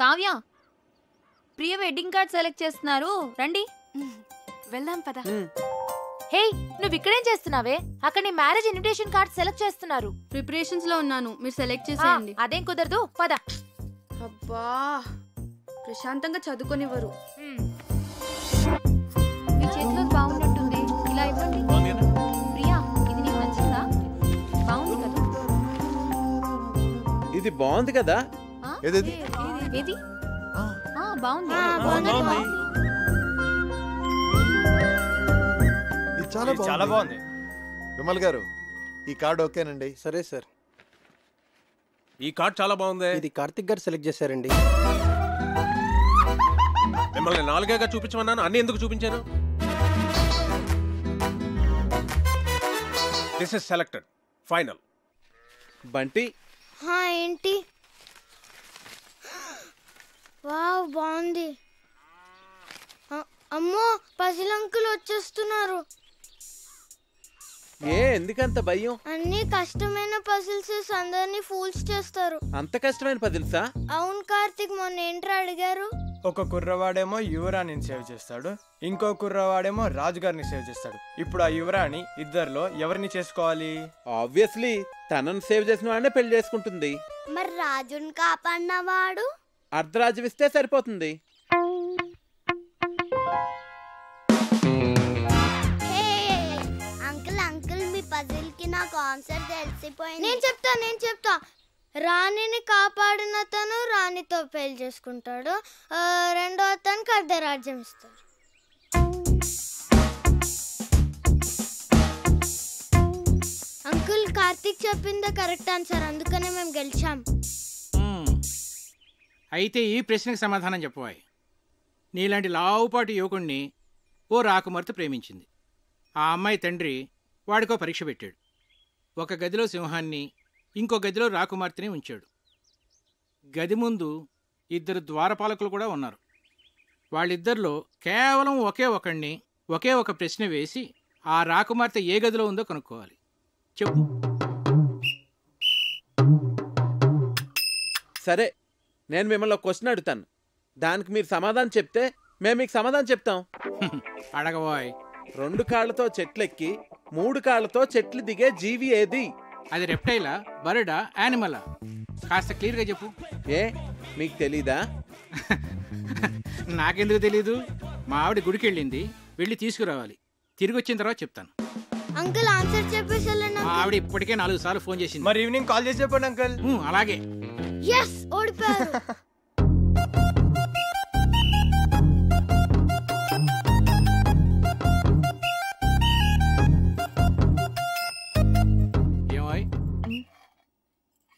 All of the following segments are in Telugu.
కావ్య, ప్రియ వెడ్డింగ్ కార్డ్ సెలెక్ట్ చేస్తున్నారు, రండి వెళ్దాం పద. హే, నువ్వు ఇక్కడేం చేస్తున్నావే? అక్కడ నీ మ్యారేజ్ ఇన్విటేషన్ కార్డ్ సెలెక్ట్ చేస్తున్నారు. ప్రిపరేషన్స్ లో ఉన్నాను, మీరు సెలెక్ట్ చేసేయండి. అదేం కుదరదు, పద. అబ్బా, ప్రశాంతంగా చదువుకొనివ్వరు. మీ చేతిలో బాగున్నట్టుంది, ఇలా ఇవ్వండి. ప్రియా, ఇది నీకు నచ్చిందా? బాగుంది కదా? ఇది బాగుంది కదా? ఏది? బాగుంది. చాలా బాగుంది. విమల్ గారు, ఈ కార్డు ఓకేనండి? సరే సార్. ఈ కార్డ్ చాలా బాగుంది. ఇది కార్తిక్ గారు సెలెక్ట్ చేశారండి. మిమ్మల్ని 4గా చూపించమన్నాను, అన్ని ఎందుకు చూపించాను? This is selected, final. Bunty, ఏంటి? వావ్, బాగుంది. అమ్మో, పజిల్ అంకుల్ వచ్చేస్తున్నారు. ఎందుకంత భయం? అన్ని కష్టమైన పజిల్స్ అందరినీ ఫూల్స్ చేస్తారు. అంత కష్టమైన పజిల్సా? అవును కార్తిక్, మొన్న ఏంట్రా అడిగారు? ఒక కుర్రవాడేమో యువరాణిని సేవ్ చేస్తాడు, ఇంకో కుర్రవాడేమో రాజుగారిని సేవ్ చేస్తాడు. ఇప్పుడు ఆ యువరాణి ఇద్దరిలో ఎవరిని చేసుకోవాలి? ఆబ్వియస్లీ తనను సేవ్ చేసిన వాడినే పెళ్లి చేసుకుంటుంది. మరి రాజుని కాపాడినవాడు? అర్ధరాజ్యం ఇస్తే సరిపోతుంది. అంకుల్, మీ పజిల్ కి నాకు ఆన్సర్ తెలిసిపోయింది. నేను చెప్తా. రాణిని కాపాడిన తను రాణితో పెళ్లి చేసుకుంటాడు, రెండో అతనికి అర్ధరాజ్యం ఇస్తాడు. అంకుల్, కార్తిక్ చెప్పిందే కరెక్ట్ ఆన్సర్, అందుకనే మేము గెలిచాం. అయితే ఈ ప్రశ్నకు సమాధానం చెప్పవాయి. నీలాంటి లావుపాటి యువకుణ్ణి ఓ రాకుమార్తె ప్రేమించింది. ఆ అమ్మాయి తండ్రి వాడికో పరీక్ష పెట్టాడు. ఒక గదిలో సింహాన్ని, ఇంకో గదిలో రాకుమార్తెని ఉంచాడు. గది ముందు 2 ద్వారపాలకులు కూడా ఉన్నారు. వాళ్ళిద్దరిలో కేవలం ఒకే ఒక ప్రశ్న వేసి ఆ రాకుమార్తె ఏ గదిలో ఉందో కనుక్కోవాలి. చెప్పు. సరే, నేను మిమ్మల్ని ఒక క్వశ్చన్ అడుగుతాను, దానికి మీరు సమాధానం చెప్తే మేము మీకు సమాధానం చెప్తాం. అడగబోయ్. 2 కాళ్లతో చెట్లెక్కి 3 కాళ్లతో చెట్లు దిగే జీవి ఏది? అది రెప్టైలా, బర్డా, యానిమలా? కాస్త క్లియర్గా చెప్పు. మీకు తెలీదా? నాకెందుకు తెలీదు? మా ఆవిడ గుడికి వెళ్ళి తీసుకురావాలి. తిరిగి వచ్చిన తర్వాత చెప్తాను. అంకుల్, ఆన్సర్ చెప్పేసి మా ఆవిడ ఇప్పటికే 4 సార్లు ఫోన్ చేసింది. మరి ఈవినింగ్ కాల్ చేసి చెప్పండి అంకుల్. అలాగే. ఓడిపోయారు.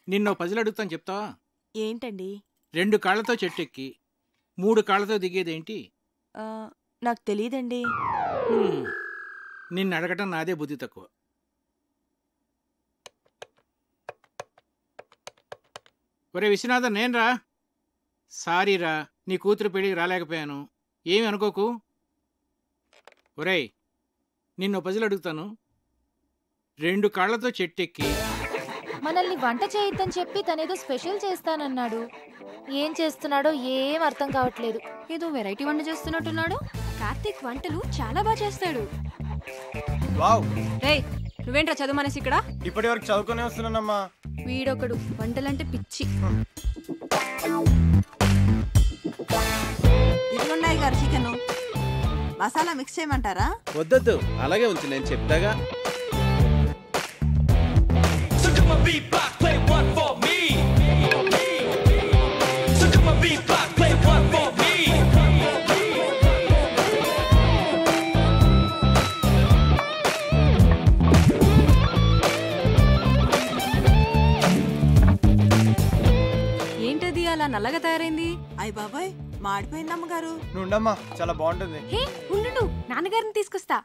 నిన్నో పజిల్ అడుగుతాను, చెప్తావా? ఏంటండి? 2 కాళ్లతో చెట్టెక్కి 3 కాళ్లతో దిగేదేంటి? నాకు తెలియదండి. నిన్ను అడగటం నాదే బుద్ధి తక్కువ. ఒరే విశ్వనాథన్, నేనురా. సారీరా, నీ కూతురు పెళ్ళికి రాలేకపోయాను, ఏమి అనుకోకు. ఒరేయ్, నిన్నో పజిల్ అడుగుతాను. 2 కాళ్లతో చెట్టెక్కి మనల్ని వంట చేయొద్దని చెప్పి తనేదో స్పెషల్ చేస్తానన్నాడు. ఏం చేస్తున్నాడో ఏం అర్థం కావట్లేదు. ఏదో వెరైటీ వంట చేస్తున్నట్టున్నాడు. కార్తిక్ వంటలు చాలా బాగా చేస్తాడు. వావ్. రేయ్, నువ్వేంట్రా చదువు మనసి ఇక్కడ? ఇప్పటి వరకు చదువుకునే వస్తున్నానమ్మా. వీడొకడు వంటలంటే పిచ్చి. ఇదిగున్నాయి గారు చికెన్ మసాలా మిక్స్ చేయమంటారా? వద్దొద్దు, అలాగే ఉంచు, నేను చెప్తాగా. ఏంటది అలా నల్లగా తయారైంది? అయ్య బాబాయ్, మాడిపోయింది అమ్మగారు. నుండమ్మా, చాలా బాగుంటుంది. హే ఉండు, నాన్నగారిని తీసుకొస్తా.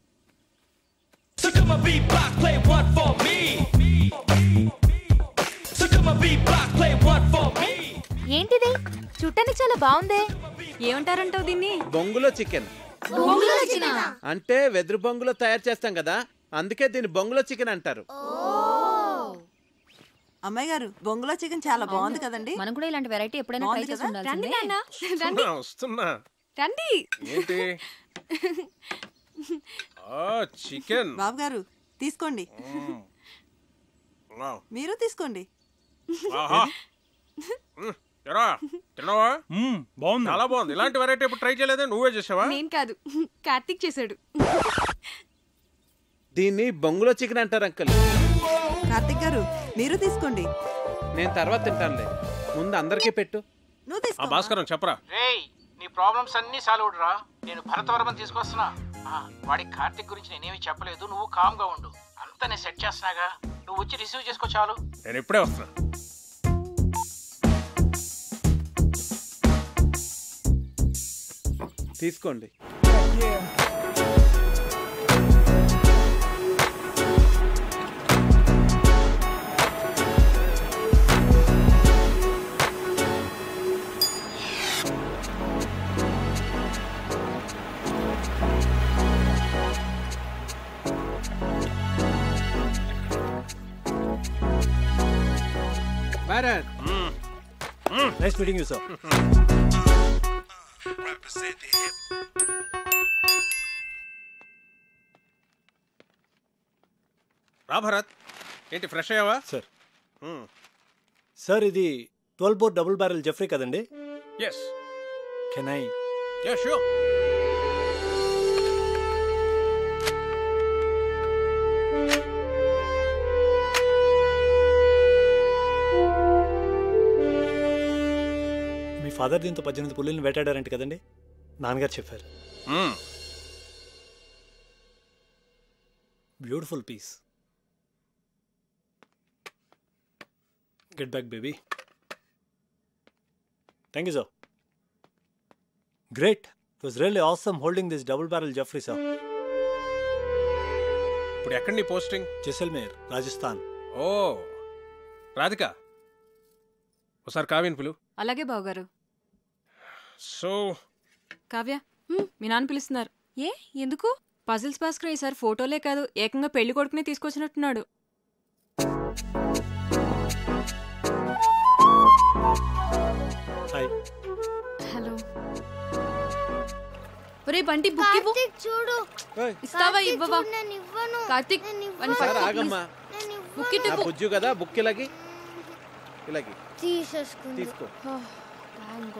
ఏంటిది? చూడటానికి చాలా బాగుందే. ఏమంటారంటావు దీన్ని? బొంగులో చికెన్. అంటే వెదురు బొంగులో తయారు చేస్తాం కదా, అందుకే దీన్ని బొంగులో చికెన్ అంటారు. అమ్మాయి గారు బొంగులో చికెన్ చాలా బాగుంది కదండి. మనం కూడా ఇలాంటి వెరైటీ ఎప్పుడైనా ట్రై చేసి ఉండాల్సిందే. వస్తున్నా రండి. ఏంటి చికెన్. బాబు గారు తీసుకోండి. మీరు తీసుకోండి. తిన్నావా? బాగుంది, చాలా బాగుంది. ఇలాంటి వెరైటీ ఇప్పుడు ట్రై చేయలేదే, నువ్వే చేసావా? నేను కాదు, కార్తీక్ చేశాడు. దీన్ని బొంగులో చికెన్ అంటారు అంకల్. కార్తిక్ గారు మీరు తీసుకోండి. నేను తర్వాత తింటానులే, ముందు అందరికీ పెట్టు. నువ్వు తీసుకో. భాస్కరం చెప్పరా. రేయ్, నీ ప్రాబ్లమ్స్ అన్నీ సాల్వ్ రా. నేను భరతవర్మని తీసుకొస్తున్నా. వాడికి కార్తిక్ గురించి నేనేమి చెప్పలేదు, నువ్వు కామ్గా ఉండు. అంతా నేను సెట్ చేస్తున్నాగా, నువ్వు వచ్చి రిసీవ్ చేసుకో చాలు. నేను ఇప్పుడే వస్తున్నా. తీసుకోండి. Bharat, nice meeting you sir. రా భరత్, ఏంటి ఫ్రెష్ అయ్యావా? సార్ సార్ ఇది 12 బోర్ డబుల్ బ్యారెల్ జెఫ్రీ కదండి? Yes. Can I? Yeah sure. మీ ఫాదర్ దీంతో 18 పుల్లిని వేటాడారంట కదండి? నాన్నగారు చెప్పారు. Beautiful piece. Get back, baby. Thank you, sir. Great. It was really awesome holding this double barrel Jeffrey, sir. ఇప్పుడు ఎక్కడ నీ పోస్టింగ్? జైసల్మేర్, రాజస్థాన్. ఓ, రాధిక ఒకసారి కావ్యని పిలు. అలాగే బావగారు. సో కావ్య, మీ నాన్న పిలుస్తున్నారు. ఏ ఎందుకు? పజిల్స్ భాస్కర్ ఈసారి ఫోటోలే కాదు, ఏకంగా పెళ్లి కొడుకునే తీసుకొచ్చినట్టున్నాడు. హాయ్. హలో. ఒరే బంటి, బుక్ ఇవ్వు. చూడు. ఇస్తావా ఇవ్వవా? నేను ఇవ్వను. కార్తీక్, సార్ ఆగమ్మా. బుక్ నా బుజ్జు కదా, బుక్ ఇలాగి ఇలాగి తీసేసుకుంది. తీసుకో.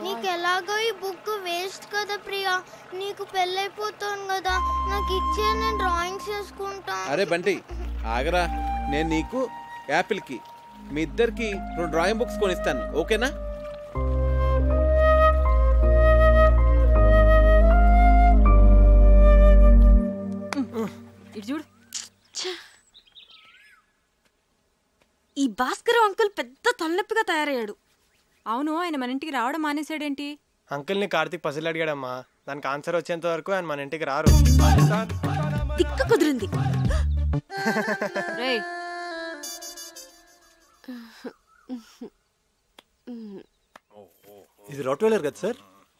నీకు ఎలాగో ఈ బుక్ వేస్ట్ కదా ప్రియా, నీకు పెళ్ళైపోతాను కదా, నాకు ఇచ్చే నేను డ్రాయింగ్స్ చేసుకుంటా. అరే బంటి ఆగరా, నేను నీకు యాపిల్కి మీ ఇద్దరికి 2 డ్రాయింగ్ బుక్స్ కొనిస్తాను, ఓకేనా? ఇటు చూడు. ఈ భాస్కర్ అంకుల్ పెద్ద తలనొప్పిగా తయారయ్యాడు. అవును, ఆయన మన ఇంటికి రావడం మానేశాడేంటి? అంకుల్ని కార్తీక్ పసిల్ అడిగాడమ్మా, దానికి ఆన్సర్ వచ్చేంత వరకు ఆయన మన ఇంటికి రారు. తిక్క కుదిరింది. రేయ్, ఇది రాట్వెయిలర్ కదా sir?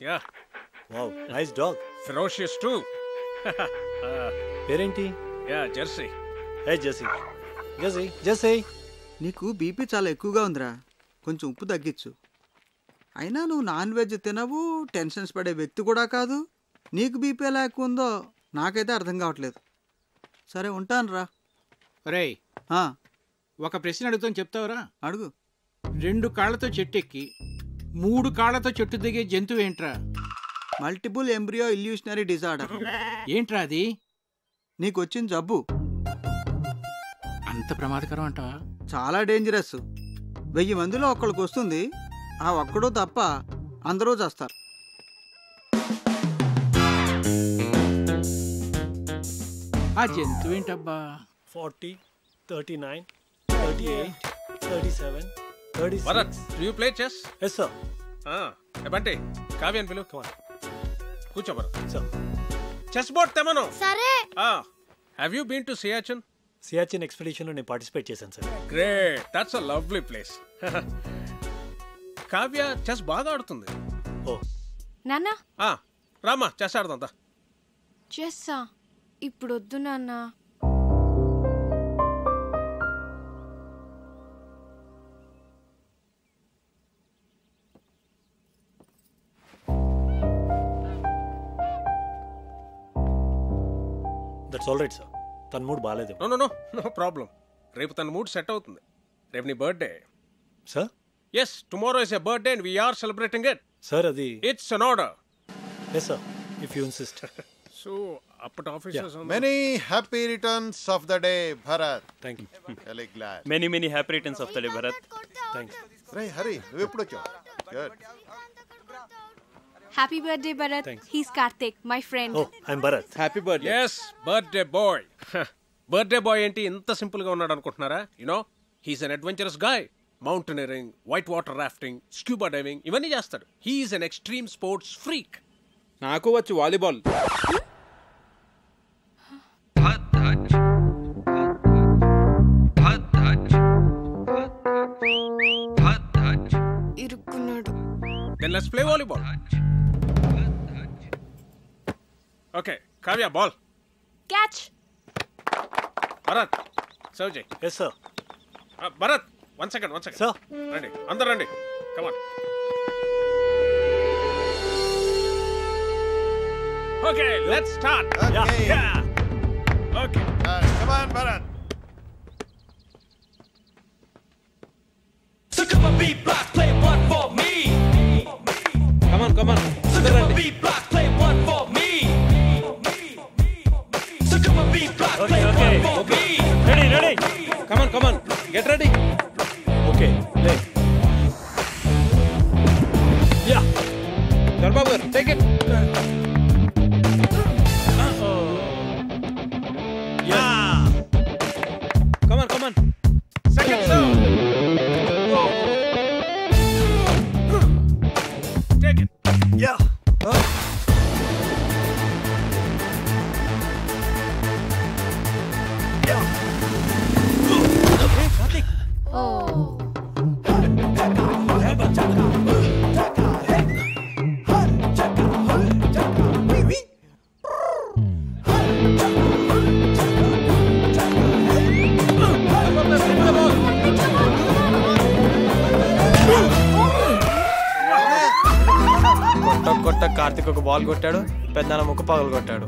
Yeah. Wow, nice dog. Ferocious too. పేరేంటి? Yeah, Jersey. Hey Jersey. Jersey, Jersey. నీకు బీపీ చాలా ఎక్కువగా ఉందిరా, కొంచెం ఉప్పు తగ్గించు. అయినా నువ్వు నాన్ వెజ్ తినవు, టెన్షన్స్ పడే వ్యక్తి కూడా కాదు. నీకు బీపీ ఎలా ఎక్కువ ఉందో నాకైతే అర్థం కావట్లేదు. సరే ఉంటాను రా. రేయ్, ఒక ప్రశ్న అడుగుతాను, చెప్తావురా? అడుగు. 2 కాళ్లతో చెట్టు ఎక్కి 3 కాళ్లతో చెట్టు దిగే జంతువు ఏంట్రా? Multiple embryo illusionary disorder. ఏంట్రా అది? నీకు వచ్చిన జబ్బు అంత ప్రమాదకరం అంటావా? చాలా డేంజరస్. 1000 మందిలో ఒక్కడికి వస్తుంది, ఆ ఒక్కడో తప్ప అందరూ చేస్తారు. ఆ జంతువు ఏంటబ్బా? 40, 39, 38, 37, 36. Bharat, do you play chess? Yes, sir. Bunty, కావ్యని పిలు. కూర్చో భరత్. Sir. చెస్ బోర్డ్ తెమను. సరే. Have you been to Siachen? Siachen ఎక్స్పెడిషన్లో నేను పార్టిసిపేట్ చేశాను sir. Great, that's a lovely place. Kavya chess బాగా ఆడుతుంది. ఓ నాన్న, రామా చెస్ ఆడుతుందా? చెస్సా? ఇప్పుడు వద్దు నాన్న. That's all right sir. తన మూడ్ బాగాలేదు. No problem. రేపు తన మూడ్ సెట్ అవుతుంది. రేపు నీ birthday sir. Yes, tomorrow is a birthday and we're celebrating it. Sir అది it's an order. Yes sir, if you insist. So అప్పటి officers Many happy returns of the day, Bharat. Thank you. Really glad. Many happy returns of the day, Bharat. Thanks. Ray, hurry. నువ్వు ఎప్పుడు వచ్చావు? Good. Happy birthday, Bharat. Thanks. He's Karthik, my friend. Oh I'm Bharat. Happy birthday. Yes, birthday boy. Birthday boy ఏంటి ఇంత సింపుల్ గా ఉన్నాడు అనుకుంటున్నారా? You know he's an adventurous guy. Mountaineering, white water rafting, scuba diving ఇవన్నీ చేస్తాడు. He's an extreme sports freak. నాకు వచ్చు వాలీబాల్. ఇరుక్కున్నాడు. Then let's play volleyball. Okay, Kavya, ball. Catch. Bharat, serve Jay. Yes sir. Bharat, one second. Sir. Ready. Andar ready. Come on. Okay, let's start. Okay. Yeah. Okay. Come on, Bharat. So come on, B block, play one for me. Come on. So come on, B block, play one for me. So come on, B block, play one for me. Ready. Come on. Get ready. Okay play. Yeah. Dharbabu, take it. Yeah. Come on. Second serve. Take it. Yeah. కొట్ట కార్తిక్ ఒక బాల్ కొట్టాడు, పెద్దనాన్న ముక్క పగలు కొట్టాడు.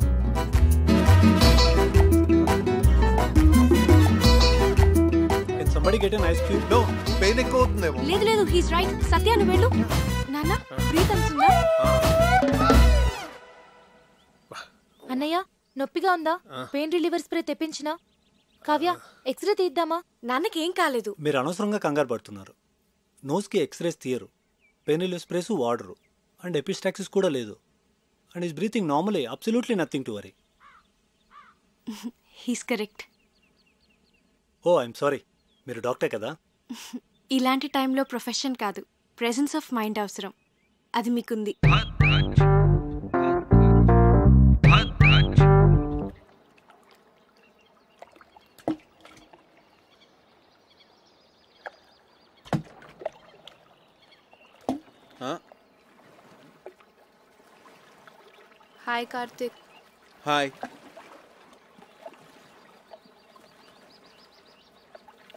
Can somebody get an ice cube? No, pain ఎక్కువ అవుతుందేమో. లేదు హీస్ రైట్. సత్య నువ్వు వెళ్ళు. నాన్న బ్రీత్ అవుతుందా? అన్నయ్య నొప్పిగా ఉందా? పెయిన్ రిలీవర్ స్ప్రే తెప్పించినా? కావ్య ఎక్స్రే తీద్దామా? నాన్నకి ఏం కాలేదు. మీరు అనవసరంగా కంగారు పడుతున్నారు. నోస్కి ఎక్స్రేస్ తీయరు, పెయిన్ రిలీఫ్ స్ప్రేస్ వాడరు, అండ్ ఎపిస్టాక్సిస్ కూడా లేదు. And is breathing normally, absolutely nothing to worry. He's correct. Oh I'm sorry, మీరు డాక్టర్ కదా? ఇలాంటి టైంలో ప్రొఫెషన్ కాదు, ప్రెజెన్స్ ఆఫ్ మైండ్ అవసరం. అది మీకుంది. హాయ్ కార్తిక్. హాయ్.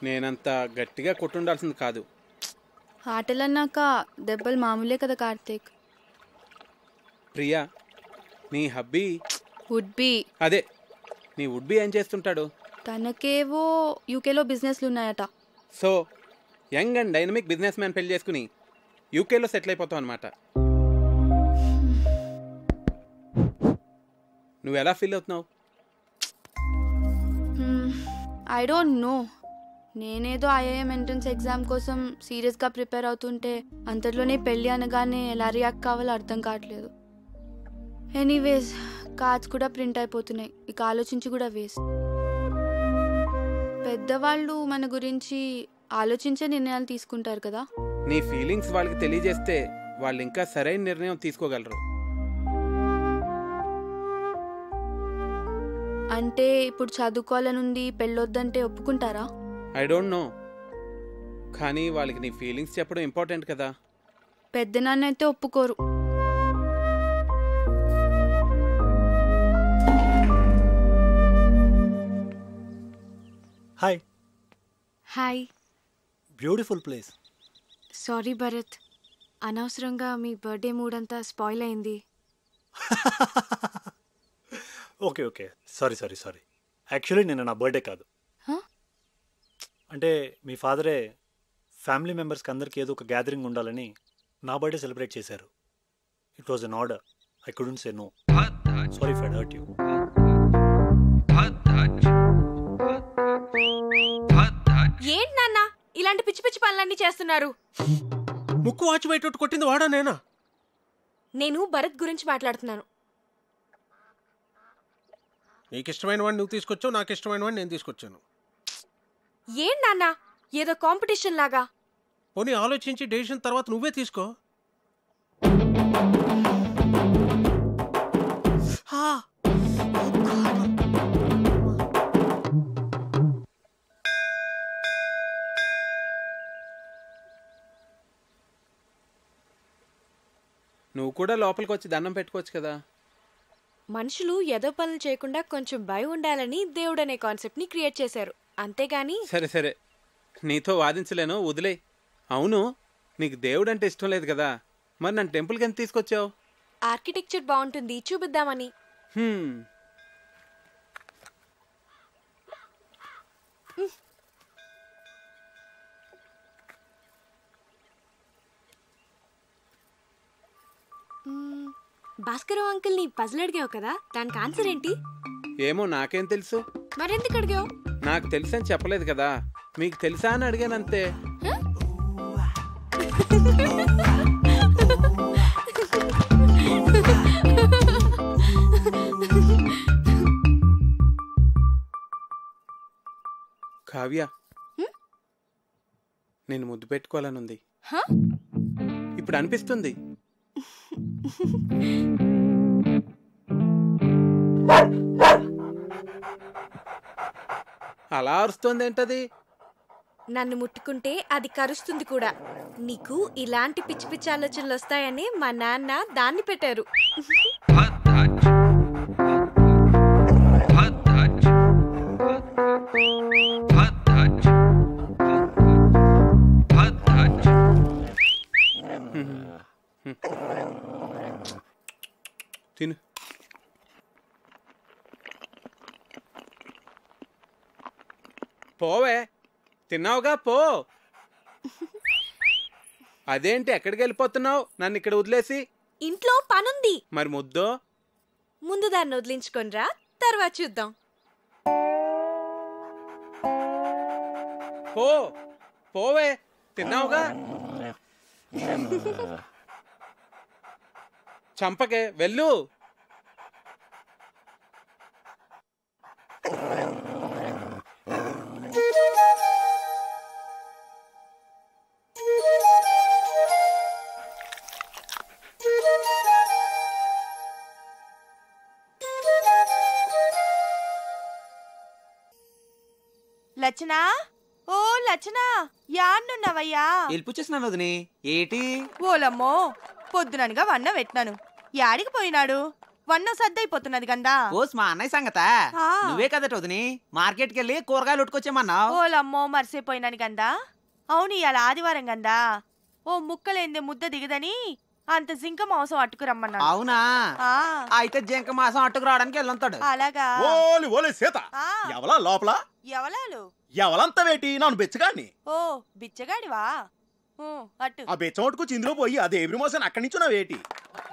నేనంత గట్టిగా కొట్టుండాల్సింది కాదు. ఆటలన్నాక దెబ్బలు మామూలే కదా కార్తిక్. ప్రియా, నీ హబ్బీ వుడ్ బి. అదే, నీ వుడ్ బి ఏం చేస్తుంటాడు? తనకేవో యూకేలో బిజినెస్లు ఉన్నాయట. So young and dynamic business man పెళ్లి చేసుకుని యూకేలో సెటిల్ అయిపోతావు అనమాట. నువ్వు ఎలా ఫీల్ అవుతున్నావు? I don't know. నేనేదో ఐఐఎం ఎంట్రన్స్ ఎగ్జామ్ కోసం సీరియస్గా ప్రిపేర్ అవుతుంటే అంతట్లోనే పెళ్ళి అనగానే ఎలా రియాక్ట్ కావాలో అర్థం కావట్లేదు. ఎనీవేస్ కార్డ్స్ కూడా ప్రింట్ అయిపోతున్నాయి, ఇక ఆలోచించి కూడా వేస్ట్. పెద్దవాళ్ళు మన గురించి ఆలోచించే నిర్ణయాలు తీసుకుంటారు కదా. నీ ఫీలింగ్స్ వాళ్ళకి తెలియజేస్తే వాళ్ళు ఇంకా సరైన నిర్ణయం తీసుకోగలరు. అంటే ఇప్పుడు చదువుకోవాలనుంది, పెళ్ళొద్దంటే ఒప్పుకుంటారా? ఐ డోంట్ నో, కానీ వాళ్ళకి నీ ఫీలింగ్స్ చెప్పడం ఇంపార్టెంట్ కదా. పెద్దనాన్న అయితే ఒప్పుకోరు. Hi. Hi. Beautiful place. Sorry Bharat, అనవసరంగా మీ బర్త్డే మూడ్ అంతా స్పాయిల్ అయింది. Okay okay sorry sorry sorry actually నిన్న నా బర్త్డే కాదు. అంటే మీ ఫాదరే ఫ్యామిలీ మెంబర్స్కి అందరికీ ఏదో ఒక గ్యాదరింగ్ ఉండాలని నా బర్త్డే సెలబ్రేట్ చేశారు. It was an order. I couldn't say no. Sorry if I hurt you. ఏంటి నాన్న ఇలాంటి పిచ్చి పిచ్చి పనులన్నీ చేస్తున్నారు? ముక్కు వాచి బయట కొట్టింది వాడా నేనా? నేను భరత్ గురించి మాట్లాడుతున్నాను. నీకు ఇష్టమైన వాడిని నువ్వు తీసుకొచ్చావు, నాకు ఇష్టమైన వాడిని నేను తీసుకొచ్చాను. ఏం నాన్న ఏదో కాంపిటీషన్ లాగా? పోనీ ఆలోచించి డెసిషన్ తర్వాత నువ్వే తీసుకో. నువ్వు కూడా లోపలికి వచ్చి దండం పెట్టుకోవచ్చు కదా. మనుషులు ఏదో పనులు చేయకుండా కొంచెం భయం ఉండాలని దేవుడు అనే కాన్సెప్ట్ ని క్రియేట్ చేశారు, అంతేగాని. సరే సరే నీతో వాదించలేను, వదిలే. అవును నీకు దేవుడు అంటే ఇష్టం లేదు కదా, మరి నన్ను టెంపుల్కి ఎంత తీసుకొచ్చావు? ఆర్కిటెక్చర్ బాగుంటుంది చూపిద్దామని. భాస్కర్ అంకుల్ ని పజిల్ అడిగావు కదా, దానికి ఆన్సర్ ఏంటి? ఏమో నాకేం తెలుసు. మరెందుకు అడిగావు? నాకు తెలుసు అని చెప్పలేదు కదా, మీకు తెలుసా అని అడిగాను అంతే. కావ్య, నేను ముద్దు పెట్టుకోవాలనుంది. ఇప్పుడు అనిపిస్తుంది. అలా అరుస్తుంది ఏంటది? నన్ను ముట్టుకుంటే అది కరుస్తుంది కూడా. నీకు ఇలాంటి పిచ్చి పిచ్చి ఆలోచనలు వస్తాయని మా నాన్న దాన్ని పెట్టారు. తిను. పోవే, తిన్నావుగా పో. అదేంటి ఎక్కడికి వెళ్ళిపోతున్నావు నన్ను ఇక్కడ వదిలేసి? ఇంట్లో పనుంది. మరి ముద్దో? ముందు దాన్ని వదిలించుకొనిరా, తర్వాత చూద్దాం. పో పోవే, తిన్నావుగా. చంపకే, వెళ్ళు. లచ్చనా, ఓ లచ్చనా, యాన్నున్నావయ్యా? వెళ్ళిపుచ్చేసినాను వదిని. ఏటి? ఓలమ్మో, పొద్దుననగా వన్న పెట్టినాను. యాడికి పోయినాడు? వన్న సద్దయిపోతున్నది గందా. ఓస్ మా అన్నయ్య సంగత. నువ్వే కదట వదిని మార్కెట్కి వెళ్ళి కూరగాయలు ఉట్టుకొచ్చేమన్నావు. ఓలమ్మో, మర్చిపోయినాను గందా. అవును, ఇవాళ ఆదివారం గందా. ఓ ముక్కలేందే ముద్ద దిగదని అంత జింక మాంసం అట్టుకురమ్మన్నా. అవునా? అయితే జింక మాంసం అట్టుకు రావడానికి వెళ్ళంతాడు. అలాగా? ఓలి ఓలి సీత, ఎవలా లోపల? ఎవలాలు? ఎవలంతా వేటి నన్ను బెచ్చగాడిని. ఓ బిచ్చగాడివా? అట్టు ఆ బెచ్చమట్టుకు చిందులో పోయి అదే ఎవ్రీ మోషన్ అక్కడి నుంచి నా వేటి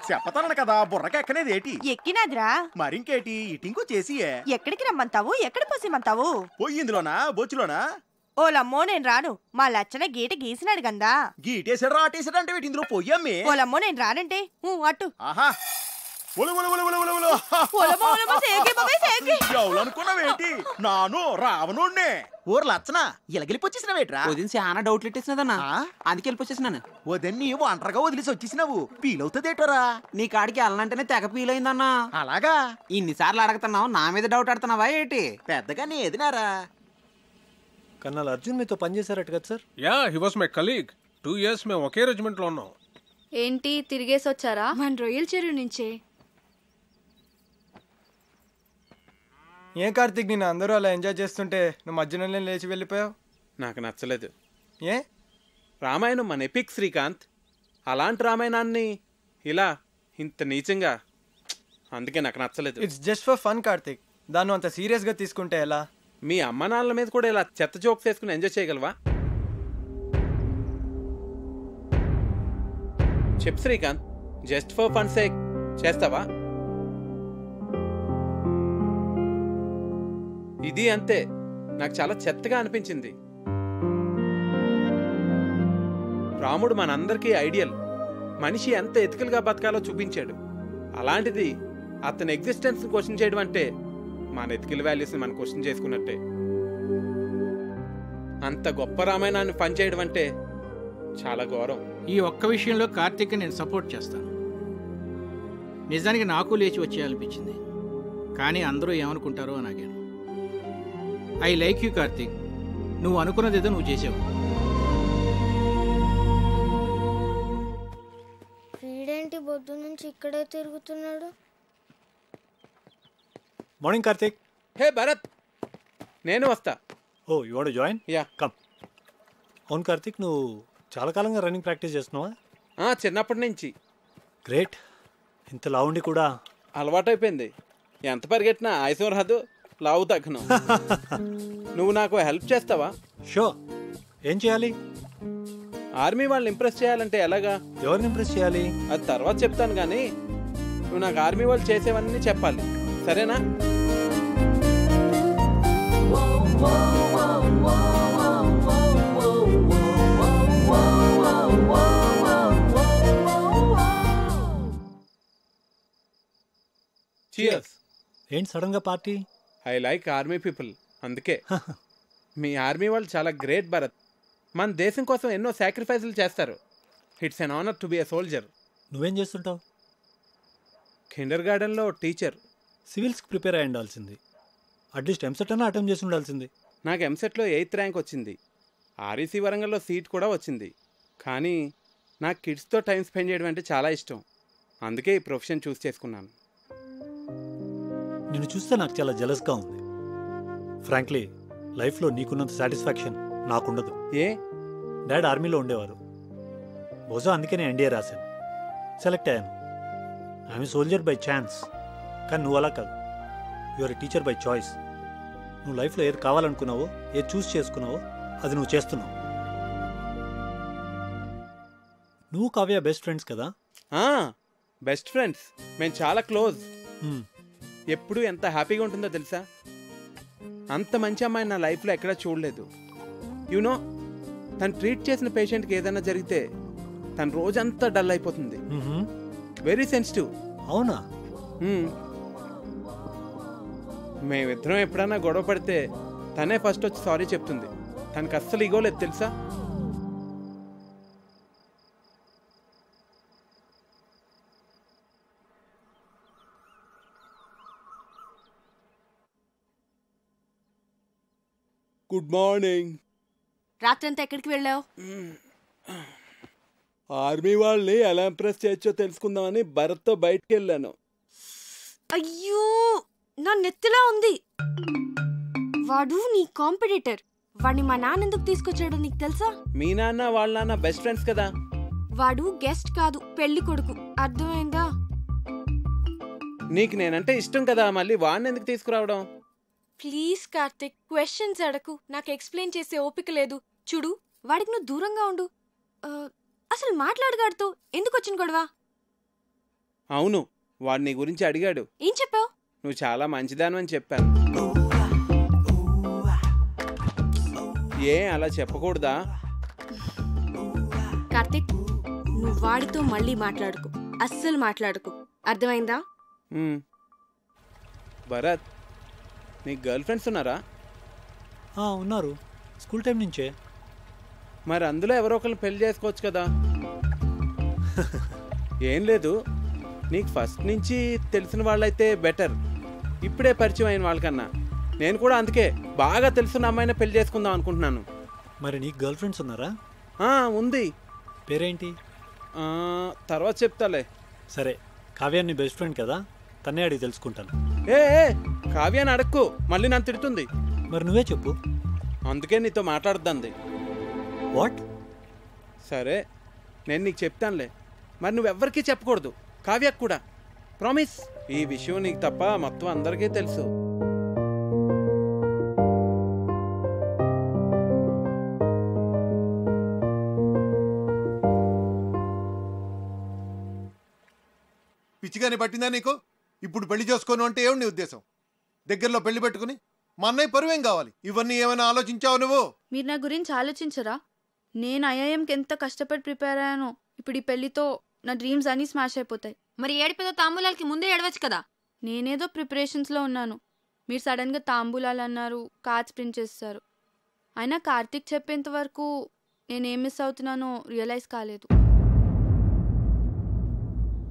చెప్పతాను కదా, బుర్రకి ఎక్కనేది ఏటి? ఎక్కినాదిరా. మరింకేటి ఇటింకో చేసి ఎక్కడికి రమ్మంతావు? ఎక్కడ పోసిమంతావు? పోయి ఇందులోనా బొచ్చులోనా? ఓలమ్మో, నేను రాను. మా లచ్చన గీట గీసినాడు గందా. గీటేసాడు రాటేసాడు అంటే వీటి ఇందులో పోయమ్మే. ఓలమ్మో, నేను రానంటే అట్టు. ఆహా, ఎవలనుకున్నావేంటి? నాను రావణుణ్ణే. ఊరు లచ్చన ఇలాగెళ్ళిపోచ్చేసిన వేట్రా? వదిలి చాలా డౌట్లు ఇట్టేసినదన్నా, అందుకే వెళ్ళిపోచ్చేసినాను. వదిన్ని ఒంటరిగా వదిలేసి వచ్చేసినావు, ఫీలవుతుందేటోరా? నీ కాడికి వెళ్ళనంటేనే తెగ ఫీల్ అయిందన్నా. అలాగా? ఇన్నిసార్లు అడుగుతున్నావు, నా మీద డౌట్ ఆడుతున్నావా ఏంటి? పెద్దగా నీ ఎదినారా? కర్నల్ అర్జున్ మీతో పనిచేశారట కదా sir? Yeah, he was my colleague. 2 years మేము ఒకే రెజిమెంట్ లో ఉన్నాం. ఏంటి తిరిగేసి వచ్చారా? మన రొయ్యల చెరువు నుంచే. ఏం కార్తీక్, నేను అందరూ అలా ఎంజాయ్ చేస్తుంటే నువ్వు మధ్యలో లేచి వెళ్ళిపోయావు. నాకు నచ్చలేదు. ఏ? రామాయణం మన ఎపిక్ శ్రీకాంత్. అలాంటి రామాయణాన్ని ఇలా ఇంత నీచంగా అందుకే నాకు నచ్చలేదు. It's just for fun Karthik, దాన్ని అంత సీరియస్గా తీసుకుంటే ఎలా? మీ అమ్మ నాన్నల మీద కూడా ఇలా చెత్త జోక్స్ వేసుకుని ఎంజాయ్ చేయగలవా? చెప్పు Srikanth, just for fun sake చేస్తావా? ఇది అంతే, నాకు చాలా చెత్తగా అనిపించింది. రాముడు మనందరికీ ఐడియల్, మనిషి ఎంత ఎథికల్గా బతకాలో చూపించాడు. అలాంటిది అతని ఎగ్జిస్టెన్స్ క్వశ్చన్ చేయడం అంటే మన ఎథికల్ వాల్యూస్ని మనం క్వశ్చన్ చేసుకున్నట్టే. అంత గొప్ప రామాయణాన్ని పనిచేయడం అంటే చాలా ఘోరం. ఈ ఒక్క విషయంలో కార్తీక్ నేను సపోర్ట్ చేస్తాను. నిజానికి నాకు లేచి వచ్చేయాలనిపించింది, కానీ అందరూ ఏమనుకుంటారో అని ఆగాను. ఐ లైక్ యూ కార్తీక్, నువ్వు అనుకున్నదేదో నువ్వు చేసావు. వీడేంటి బొద్దు నుంచి ఇక్కడే తిరుగుతున్నాడు? మార్నింగ్ కార్తీక్. హే భరత్, నేను వస్తా. Oh you want to join? Yeah come. అవును కార్తీక్, నువ్వు చాలా కాలంగా రన్నింగ్ ప్రాక్టీస్ చేస్తున్నావా? చిన్నప్పటి నుంచి. గ్రేట్. ఇంత లావుండి కూడా అలవాటైపోయింది. ఎంత పరిగెట్టినా ఆయుసం రాదు, లావు తగ్గను. నువ్వు నాకు హెల్ప్ చేస్తావా? షో. ఏం చేయాలి? ఆర్మీ వాళ్ళని ఇంప్రెస్ చేయాలంటే ఎలాగా? ఎవరిని ఇంప్రెస్ చేయాలి? అది తర్వాత చెప్తాను, కానీ నువ్వు నాకు ఆర్మీ వాళ్ళు చేసేవన్నీ చెప్పాలి, సరేనా? Cheers. ఏంటి సడన్ గా party? I like army people, అందుకే. మీ ఆర్మీ వాళ్ళు చాలా గ్రేట్ భరత్. మన దేశం కోసం ఎన్నో సాక్రిఫైసులు చేస్తారు. It's an honour to be a soldier. నువ్వేం చేస్తుంటావు? కిండర్ గార్డెన్లో టీచర్. సివిల్స్కి ప్రిపేర్ అయి ఉండాల్సింది, అట్లీస్ట్ ఎంసెట్ అన్నా అటెంప్ట్ చేసి ఉండాల్సింది. నాకు ఎంసెట్లో 8th ర్యాంక్ వచ్చింది, ఆర్ఈసీ వరంగల్లో సీట్ కూడా వచ్చింది. కానీ నాకు కిడ్స్తో టైం స్పెండ్ చేయడం అంటే చాలా ఇష్టం, అందుకే ఈ ప్రొఫెషన్ చూస్ చేసుకున్నాను. నిన్ను చూస్తే నాకు చాలా జెలస్గా ఉంది. ఫ్రాంక్లీ లైఫ్లో నీకున్నంత సాటిస్ఫాక్షన్ నాకుండదు. ఏ? డాడ్ ఆర్మీలో ఉండేవారు, బహుశా అందుకే నేను ఎన్డీఏ రాశాను, సెలెక్ట్ అయ్యాను. I'm soldier by chance. కానీ నువ్వు అలా కాదు, యువర్ టీచర్ బై చాయిస్. నువ్వు లైఫ్లో ఏది కావాలనుకున్నావో, ఏది చూస్ చేసుకున్నావో అది నువ్వు చేస్తున్నావు. నువ్వు కావ్య బెస్ట్ ఫ్రెండ్స్ కదా? బెస్ట్ ఫ్రెండ్స్, మేము చాలా క్లోజ్. ఎప్పుడు ఎంత హ్యాపీగా ఉంటుందో తెలుసా? అంత మంచి అమ్మాయి నా లైఫ్లో ఎక్కడా చూడలేదు. యూనో, తను ట్రీట్ చేసిన పేషెంట్కి ఏదైనా జరిగితే తను రోజంతా డల్ అయిపోతుంది. Very sensitive. అవునా? మేమిద్దరం ఎప్పుడైనా గొడవ పడితే తనే ఫస్ట్ వచ్చి సారీ చెప్తుంది. తనకు అస్సలు ఇగోలేదు తెలుసా? Good morning. రాత్రంతా ఎక్కడికి వెళ్ళావు? ఆర్మీ వాళ్ళని ఎలా ఇంప్రెస్ చేయొచ్చో తెలుసుకుందామని భరత్తో బయటికి వెళ్ళాను. అయ్యో, నా నెత్తిలా ఉంది. వాడు నీ కాంపిటీటర్. వాడిని మా నాన్న ఎందుకు తీసుకొచ్చాడో నీకు తెలుసా? మీ నాన్న వాళ్ళ నాన్న బెస్ట్ ఫ్రెండ్స్ కదా. వాడు గెస్ట్ కాదు, పెళ్లి కొడుకు. అర్థమైందా? నీకు నేనంటే ఇష్టం కదా, మళ్ళీ వాడిని ఎందుకు తీసుకురావడం? ప్లీజ్ కార్తిక్, క్వశ్చన్స్ అడకు. నాకు ఎక్స్ప్లెయిన్ చేసే ఓపిక లేదు. చూడు, వాడికి నువ్వు దూరంగా ఉండు. అసలు మాట్లాడగాడుతో ఎందుకు వచ్చిన గొడవ? అవును, వాడు నీ గురించి అడిగాడు. ఏం చెప్పావు? నువ్వు చాలా మంచిదానని చెప్పాను. ఏ అలా చెప్పకూడదా? కార్తిక్, నువ్వు వాడితో మళ్ళీ మాట్లాడుకు, అస్సలు మాట్లాడుకు. అర్థమైందా? భరత్, నీకు గర్ల్ ఫ్రెండ్స్ ఉన్నారా? ఉన్నారు, స్కూల్ టైం నుంచే. మరి అందులో ఎవరో ఒకరిని పెళ్లి చేసుకోవచ్చు కదా. ఏం లేదు, నీకు ఫస్ట్ నుంచి తెలిసిన వాళ్ళైతే బెటర్, ఇప్పుడే పరిచయం అయిన వాళ్ళకన్నా. నేను కూడా అందుకే బాగా తెలుసున్న అమ్మాయిని పెళ్లి చేసుకుందాం అనుకుంటున్నాను. మరి నీకు గర్ల్ ఫ్రెండ్స్ ఉన్నారా? ఉంది. పేరేంటి? తర్వాత చెప్తాలే. సరే, కావ్య నీ బెస్ట్ ఫ్రెండ్ కదా, తన్నే అడిగి తెలుసుకుంటాను. ఏ కావ్యాన్ని అడక్కు, మళ్ళీ నన్ను తిడుతుంది. మరి నువ్వే చెప్పు. అందుకే నీతో మాట్లాడుద్దంది. వాట్? సరే, నేను నీకు చెప్తానులే. మరి నువ్వెవ్వరికీ చెప్పకూడదు, కావ్యకు కూడా. ప్రామిస్. ఈ విషయం నీకు తప్ప మొత్తం అందరికీ తెలుసు. పిచ్చిగానే పట్టిందా నీకు? ఇప్పుడు పెళ్లి చేసుకోను అంటే ఏమి నీ ఉద్దేశం? దగ్గరలో పెళ్లి పెట్టుకుని మా అన్నయ్య పరువేం కావాలి? ఇవన్నీ ఏమైనా ఆలోచించావు నువ్వు? మీరు నా గురించి ఆలోచించరా? నేను ఐఐఎంకి ఎంత కష్టపడి ప్రిపేర్ అయ్యానో. ఇప్పుడు ఈ పెళ్లితో నా డ్రీమ్స్ అన్నీ స్మాష్ అయిపోతాయి. మరి ఏడిపోతే తాంబూలాలకి ముందే ఏడవచ్చు కదా. నేనేదో ప్రిపరేషన్స్లో ఉన్నాను. మీరు సడన్గా తాంబూలాలు అన్నారు, కార్డ్స్ ప్రింట్ చేస్తారు. అయినా కార్తీక్ చెప్పేంత వరకు నేనేం మిస్ అవుతున్నానో రియలైజ్ కాలేదు.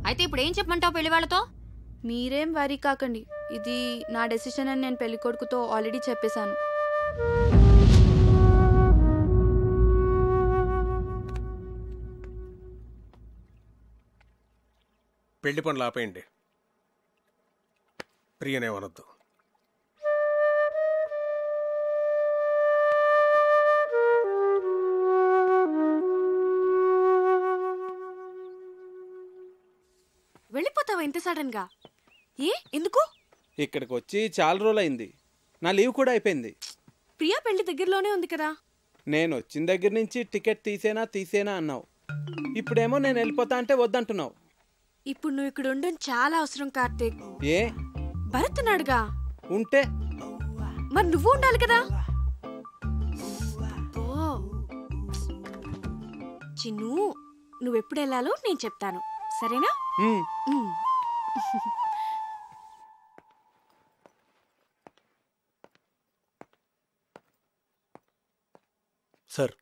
అయితే ఇప్పుడు ఏం చెప్పమంటావు పెళ్లి వాళ్ళతో? మీరేం వరీ కాకండి. ఇది నా డెసిషన్ అని నేను పెళ్ళికొడుకుతో ఆల్రెడీ చెప్పేశాను. పెళ్లి పనులు ఆపేయండి. ప్రియనేమనొద్దు. వెళ్ళిపోతావా ఇంత సడన్ గా? ఎందుకు? ఇక్కడికి వచ్చి చాలా రోజులైంది. నా లీవ్ కూడా అయిపోయింది. ప్రియా పెళ్లి దగ్గరలోనే ఉంది కదా. నేను వచ్చిన దగ్గర నుంచి టికెట్ తీసేనా అన్నావు. ఇప్పుడేమో నేను వెళ్ళిపోతా అంటే వద్దంటున్నావు. ఇప్పుడు నువ్వు ఇక్కడ ఉండడం చాలా అవసరం కార్తీక్. ఏ? భరత్ ఉన్నాడుగా. ఉంటే మరి నువ్వు ఉండాలి కదా. చిన్ను, నువ్వెప్పుడు వెళ్ళాలో నేను చెప్తాను, సరేనా? సార్,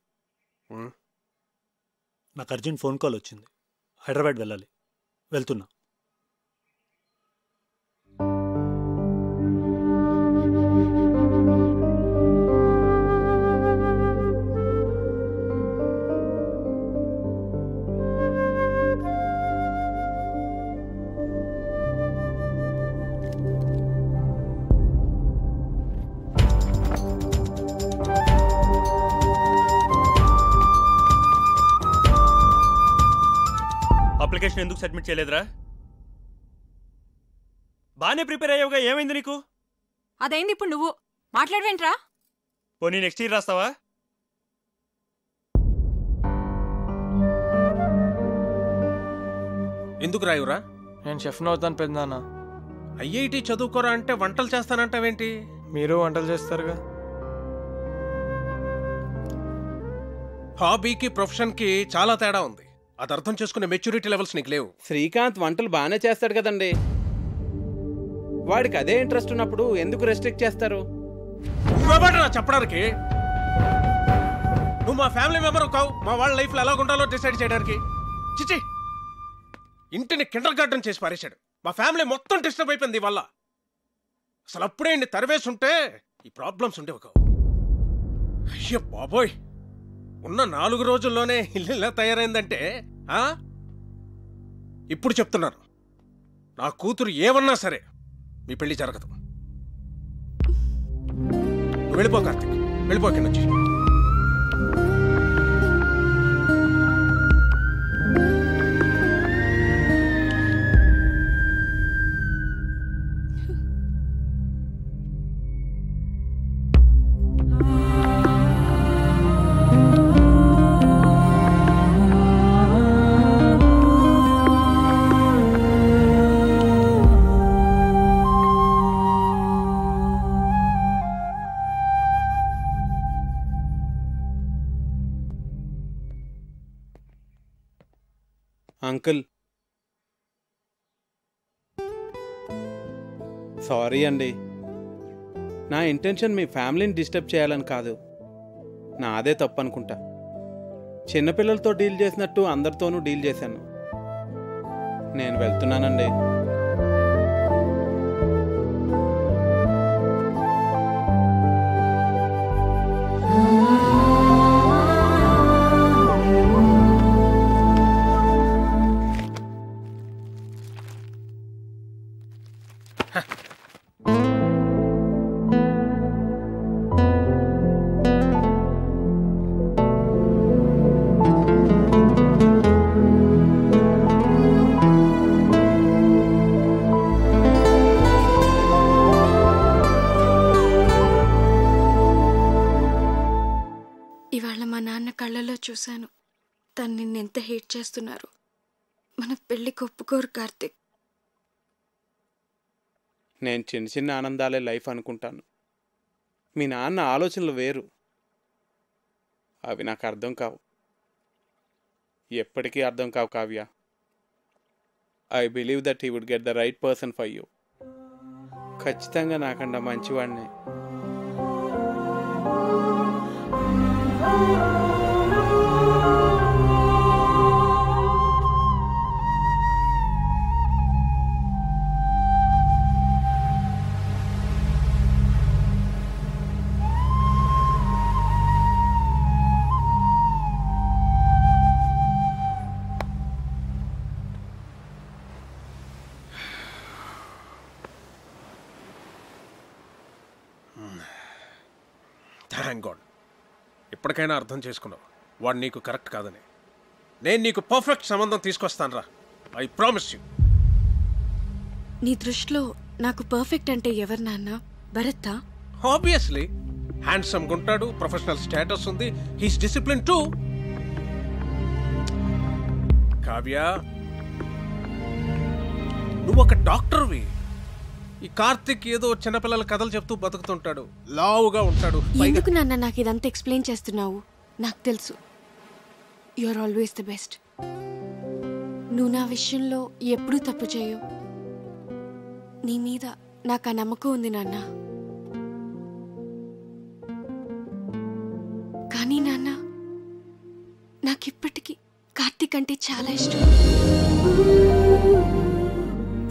నాకు అర్జెంట్ ఫోన్ కాల్ వచ్చింది. హైదరాబాద్ వెళ్ళాలి. వెళ్తున్నా. అప్లికేషన్ ఎందుకు సబ్మిట్ చేయలేదురా? బాగానే ప్రిపేర్ అయ్యావుగా, ఏమైంది నీకు? అదైంది, ఇప్పుడు నువ్వు మాట్లాడవేంట్రా? పోనీ నెక్స్ట్ ఇయర్ రాస్తావా? ఎందుకు రాయురా? నేను షెఫ్ను అవుతాను పెద్దనాన్న. ఐఐటి చదువుకోరా అంటే వంటలు చేస్తానంటావేంటి? మీరు వంటలు చేస్తారుగా. హాబీకి ప్రొఫెషన్కి చాలా తేడా ఉంది. అది అర్థం చేసుకునే మెచ్యూరిటీ లెవెల్స్ నీకు లేవు. శ్రీకాంత్ వంటలు బాగానే చేస్తాడు కదండి. వాడికి అదే ఇంట్రెస్ట్ ఉన్నప్పుడు ఎందుకు రెస్ట్రిక్ట్ చేస్తారు? చెప్పడానికి నువ్వు మా ఫ్యామిలీ మెంబర్ కావు. మా వాళ్ళ లైఫ్లో ఎలా ఉండాలో డిసైడ్ చేయడానికి. చిచి, ఇంటిని కిండర్ గార్డెన్ చేసి పారేశాడు. మా ఫ్యామిలీ మొత్తం డిస్టర్బ్ అయిపోయింది వల్ల. అసలు అప్పుడే ఇన్ని తరివేసి ఉంటే ఈ ప్రాబ్లమ్స్ ఉండేవి కావు. అయ్యో బాబోయ్, ఉన్న 4 రోజుల్లోనే ఇల్లు ఇలా తయారైందంటే ఇప్పుడు చెప్తున్నాను, నా కూతురు ఏమన్నా సరే మీ పెళ్లి జరగదు. వెళ్ళిపో కార్తీక్, వెళ్ళిపో ఇక్కడి నుంచి. అంకుల్, సారీ అండి. నా ఇంటెన్షన్ మీ ఫ్యామిలీని డిస్టర్బ్ చేయాలని కాదు. నాదే తప్పు అనుకుంటా. చిన్నపిల్లలతో డీల్ చేసినట్టు అందరితోనూ డీల్ చేశాను. నేను వెళ్తున్నానండి. చూశాను తను నిన్నెంత హేట్ చేస్తున్నారు. మన పెళ్ళికి ఒప్పుకోరు కార్తిక్. నేను చిన్న చిన్న ఆనందాలే లైఫ్ అనుకుంటాను. మీ నాన్న ఆలోచనలు వేరు, అవి నాకు అర్థం కావు, ఎప్పటికీ అర్థం కావు Kavya. I believe that he would get the right person for you. ఖచ్చితంగా నాకన్నా మంచివాడినే. థ్యాంక్ గాడ్, ఇప్పటికైనా అర్థం చేసుకున్నావు వాడు నీకు కరెక్ట్ కాదని. నేను నీకు పర్ఫెక్ట్ సంబంధం తీసుకొస్తాను రా, ఐ ప్రామిస్ యూ. నీ దృష్టిలో నాకు పర్ఫెక్ట్ అంటే ఎవరు నాన్న? భరత్? ఆబ్వియస్లీ హ్యాండ్సమ్గా ఉంటాడు, ప్రొఫెషనల్ స్టేటస్ ఉంది, హీస్ డిసిప్లిన్ టూ. కావ్య, నువ్వు ఒక డాక్టర్వి. ఈ కార్తిక్ ఏదో చిన్నపిల్లల కథలు చెప్తూ బతుకుతుంటాడు, లావుగా ఉంటాడు. ఎందుకు నాన్న నాకు ఇదంతా ఎక్స్ప్లెయిన్ చేస్తున్నావు? నాకు తెలుసు you are always the best. నువ్వు నా విషయంలో ఎప్పుడూ తప్పు చేయవు. నీ మీద నాకు ఆ నమ్మకం ఉంది నాన్న. కానీ నాన్న, నాకిప్పటికీ కార్తిక్ అంటే చాలా ఇష్టం.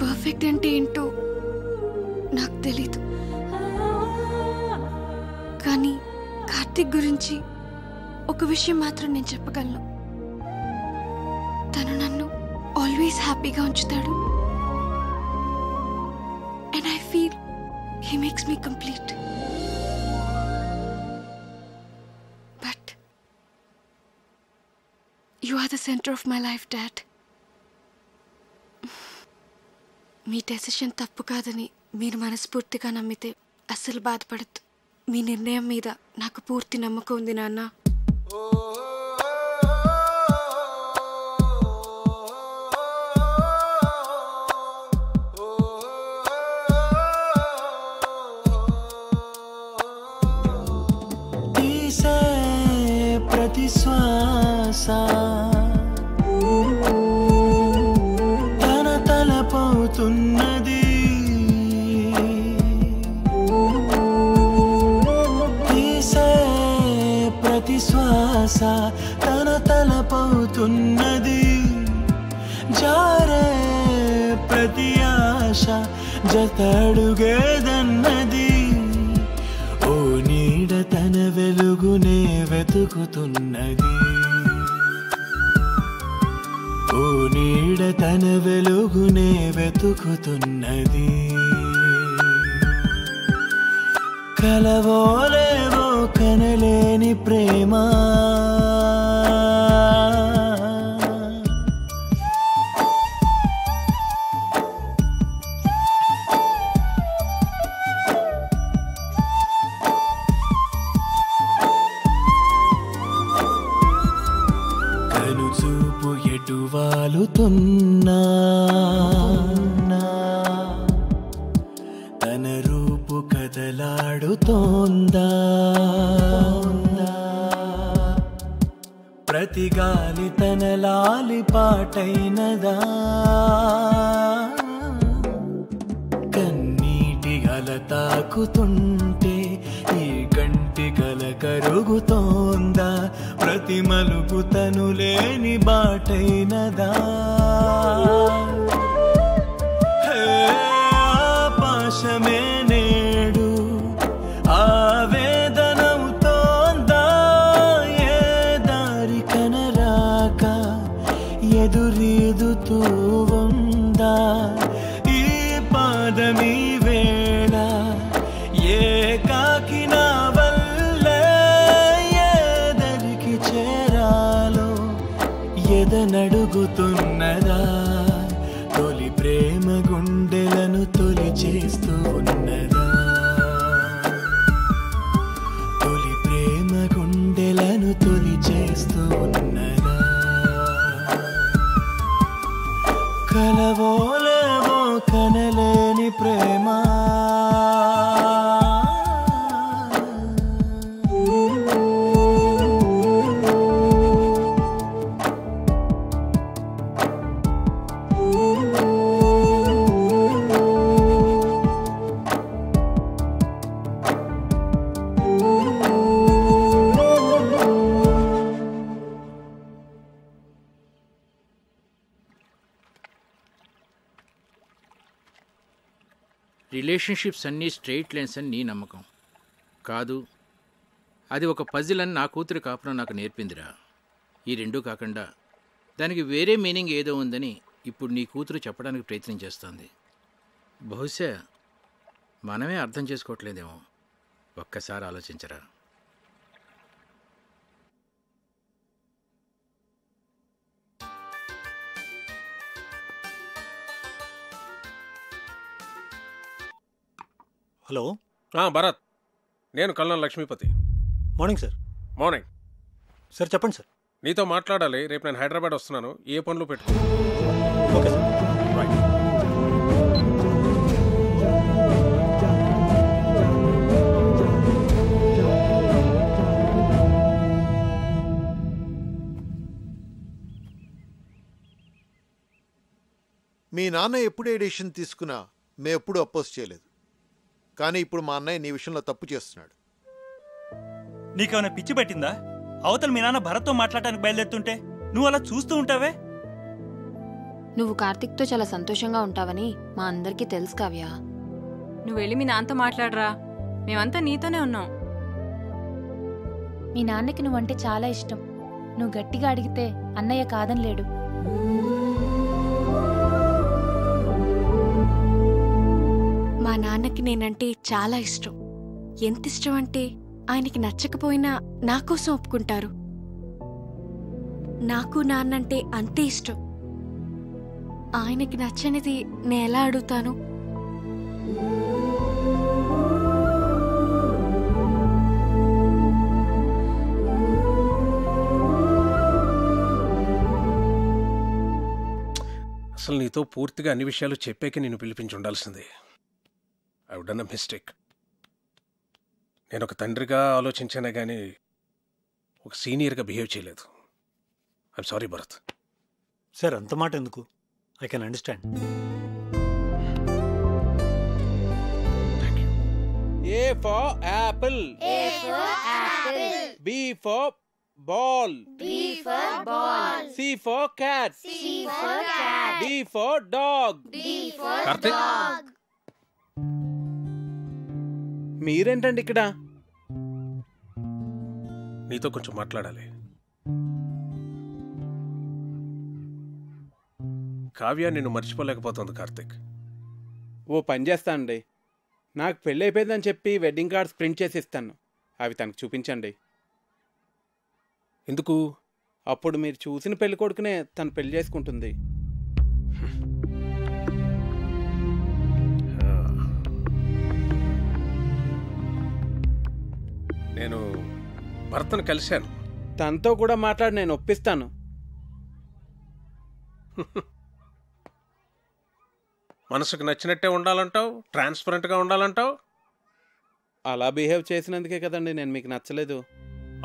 పర్ఫెక్ట్ అంటే ఏంటో నాకు తెలీదు, కానీ కార్తిక్ గురించి ఒక విషయం మాత్రం నేను చెప్పగలను. తను నన్ను ఆల్వేస్ హ్యాపీగా ఉంచుతాడు. And I feel he makes me complete. But you are the centre of my life dad. మీ డెసిషన్ తప్పు కాదని మీరు మనస్ఫూర్తిగా నమ్మితే అస్సలు బాధపడద్దు. మీ నిర్ణయం మీద నాకు పూర్తి నమ్మకం ఉంది నాన్న. తీసే ప్రతి శ్వాస తన తలపోతున్నది. ప్రతి శ్వాస తన తలపోతున్నది. జారే ప్రతి ఆశ జతడుగేదన్నది. ఓ నీడ తన వెలుగునే వెతుకుతున్నది. ఓ నీడ తన వెలుగునే వెతుకుతున్నది. కలవోలేవో కనలేని ప్రేమ, కనుచూపు ఎటు వాలుతున్నా తన రూపు కదలాడుతోందా. ప్రతి గాలి తన లాలి పాటైనదా. కన్నీటి గల తాకుతుంటే ఈ కంటి గల కరుగుతోందా. ప్రతి మలుపు తను లేని బాటైనదా. ఆపాశమే నేడు ఆవేదనవుతోందా. ఏ దారి కనరాక ఎదురీదుతూ ఉందా. ఈ పాదమీ వేళ ఏకాకి నా వల్లే ఎదరికి చేరాలో ఎదనడుగుతున్నదా. తొలి ప్రేమ గుండెలను తొలి చేస్తూ ఉన్నదా. తొలి ప్రేమ గుండెలను తొలి చేస్తూ ఉన్నదా. కలవోలేమో కనలేని ప్రేమ రిలేషన్షిప్స్ అన్నీ స్ట్రెయిట్ లైన్స్ అని నీ నమ్మకం కాదు. అది ఒక పజిల్ అని నా కూతురు కాపురం నాకు నేర్పిందిరా. ఈ రెండూ కాకుండా దానికి వేరే మీనింగ్ ఏదో ఉందని ఇప్పుడు నీ కూతురు చెప్పడానికి ప్రయత్నం చేస్తోంది. బహుశా మనమే అర్థం చేసుకోవట్లేదేమో. ఒక్కసారి ఆలోచించరా. హలో భరత్, నేను colonel Lakshmipathi. Morning sir. Morning sir. చెప్పండి సార్. నీతో మాట్లాడాలి. రేపు నేను హైదరాబాద్ వస్తున్నాను. ఏ పనులు పెట్టుకో. Okay sir. రైట్. మీ నాన్న ఎప్పుడు ఏ డెసిషన్ తీసుకున్నా మేము ఎప్పుడు అపోజ్ చేయలేదు. కానీ ఇప్పుడు మా అన్నయ్య నీ విషయంలో తప్పు చేస్తున్నాడు. నీకేమైనా పిచ్చి పట్టిందా? అవతల మీ నాన్న భరత్తో మాట్లాడటానికి బయలుదేరుతుంటే నువ్వు అలా చూస్తూ ఉంటావే? నువ్వు కార్తిక్తో చాలా సంతోషంగా ఉంటావని మా అందరికీ తెలుసు కావ్య. నువ్వు వెళ్ళి మీ నాన్నతో మాట్లాడరా. మేమంతా నీతోనే ఉన్నాం. మీ నాన్నకి నువ్వంటే చాలా ఇష్టం. నువ్వు గట్టిగా అడిగితే అన్నయ్య కాదనిలేడు. మా నాన్నకి నేనంటే చాలా ఇష్టం. ఎంత ఇష్టం అంటే ఆయనకి నచ్చకపోయినా నా కోసం ఒప్పుకుంటారు. నాకు నాన్నంటే అంతే ఇష్టం. ఆయనకి నచ్చనిది నేను ఎలా అడుగుతాను? అసలు నీతో పూర్తిగా అన్ని విషయాలు చెప్పాక నేను పిలిపించి ఉండాల్సిందే. I would done a mistake. నేను ఒక తండ్రిగా ఆలోచించానే కానీ ఒక సీనియర్గా బిహేవ్ చేయలేదు. I'm sorry Bharat. సార్ అంత మాట ఎందుకు? I can understand. A for apple. A for apple. B for ball. B for ball. C for cat. C for cat. D for dog. D for Karthik. dog. మీరేంటండి ఇక్కడ? నీతో కొంచెం మాట్లాడాలి. కావ్య నిన్ను మర్చిపోలేకపోతుంది కార్తిక్. ఓ పని చేస్తానండి. నాకు పెళ్ళి అయిపోయిందని చెప్పి వెడ్డింగ్ కార్డ్స్ ప్రింట్ చేసి ఇస్తాను. అవి తనకు చూపించండి. ఎందుకు? అప్పుడు మీరు చూసిన పెళ్లి కొడుకునే తను పెళ్లి చేసుకుంటుంది. నేను భర్తను కలిశాను. తనతో కూడా మాట్లాడి నేను ఒప్పిస్తాను. మనసుకు నచ్చినట్టే ఉండాలంటావు, ట్రాన్స్పరెంట్గా ఉండాలంటావు. అలా బిహేవ్ చేసినందుకే కదండి నేను మీకు నచ్చలేదు.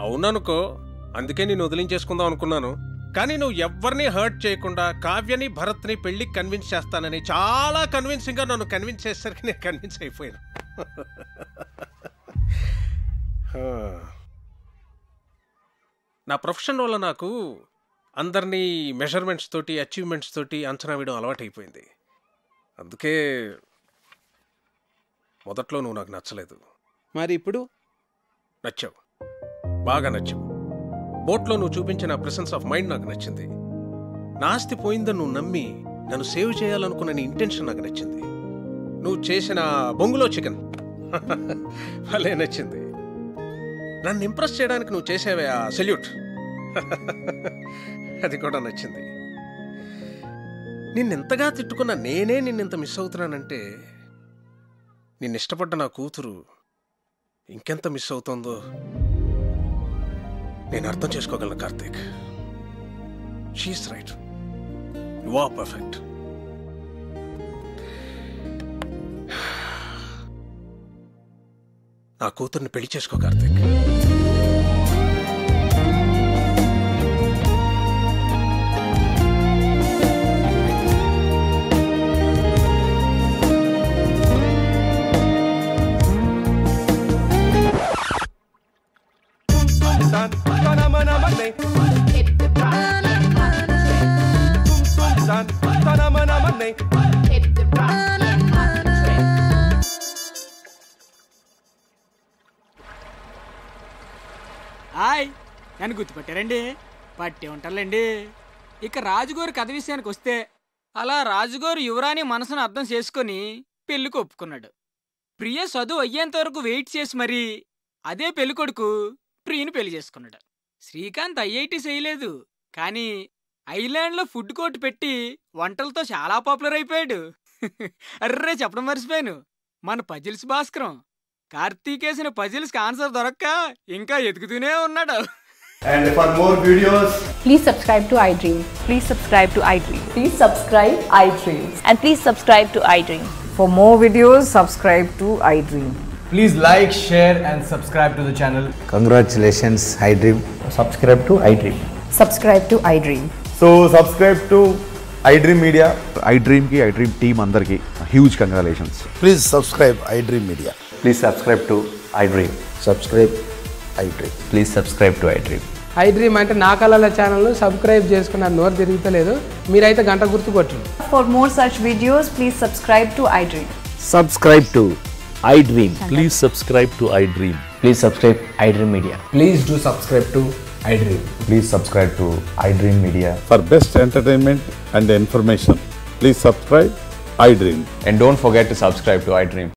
అవుననుకో, అందుకే నేను వదిలించేసుకుందాం అనుకున్నాను. కానీ నువ్వు ఎవరిని హర్ట్ చేయకుండా కావ్యని భరత్ని పెళ్లికి కన్విన్స్ చేస్తానని చాలా కన్విన్సింగ్గా నన్ను కన్విన్స్ చేసేసరికి నేను కన్విన్స్ అయిపోయాను. నా ప్రొఫెషన్ వల్ల నాకు అందరినీ మెజర్మెంట్స్ తోటి అచీవ్మెంట్స్ తోటి అంచనా వేయడం అలవాటైపోయింది. అందుకే మొదట్లో నువ్వు నాకు నచ్చలేదు. మరి ఇప్పుడు నచ్చావు, బాగా నచ్చావు. బోట్లో నువ్వు చూపించిన ప్రెసెన్స్ ఆఫ్ మైండ్ నాకు నచ్చింది. నా ఆస్తి పోయిందని నువ్వు నమ్మి నన్ను సేవ్ చేయాలనుకున్న నీ ఇంటెన్షన్ నాకు నచ్చింది. నువ్వు చేసిన బొంగులో చికెన్ భలే నచ్చింది. నన్ను ఇంప్రెస్ చేయడానికి నువ్వు చేసేవే ఆ సెల్యూట్ అది కూడా నచ్చింది. నిన్నెంతగా తిట్టుకున్నా నేనే నిన్నెంత మిస్ అవుతున్నానంటే నిన్ను ఇష్టపడ్డ నా కూతురు ఇంకెంత మిస్ అవుతుందో నేను అర్థం చేసుకోగలను Karthik. She's right, you are perfect. నా కూతుర్ని పెళ్లి చేసుకో కార్తీక్. హాయ్, నన్ను గుర్తుపట్టారండి? పట్టే ఉంటారులేండి. ఇక రాజుగారు కథ విషయానికి వస్తే, అలా రాజుగారు యువరాణి మనసును అర్థం చేసుకొని పెళ్లికి ఒప్పుకున్నాడు. ప్రియ చదువు అయ్యేంత వరకు వెయిట్ చేసి మరీ అదే పెళ్ళికొడుకు ప్రియను పెళ్లి చేసుకున్నాడు. శ్రీకాంత్ ఐఐటి చేయలేదు, కానీ ఐలాండ్లో ఫుడ్ కోర్ట్ పెట్టి వంటలతో చాలా పాపులర్ అయిపోయాడు. అర్రే చెప్పడం మర్చిపోయాను, మన పజిల్స్ భాస్కరం కార్తీక్ వేసిన పజిల్స్కి ఆన్సర్ దొరక్క ఇంకా ఎదుగుతూనే ఉన్నాడు. And for more videos, please subscribe to iDream. Please subscribe to iDream. Please subscribe iDream. And please subscribe to iDream. For more videos, subscribe to iDream. please like, share and subscribe to the channel. Congratulations, iDream. Subscribe to iDream. Subscribe to iDream. So subscribe to iDream Media. iDream ki iDream team andarki huge congratulations. Please subscribe iDream Media. Please subscribe to iDream. Subscribe iDream. Please subscribe to iDream. iDream అంటే నా కళల ఛానల్ సబ్స్క్రైబ్ చేసుకున్న నోరు తిరుగుతలేదు, మీరైతే గంట గుర్తు కొట్టండి. For more such videos, please subscribe to iDream. Subscribe to iDream. Please subscribe to iDream. Please subscribe iDream Media. Please do subscribe to iDream. Please subscribe to iDream Media. For best entertainment and information, please subscribe iDream. And don't forget to subscribe to iDream.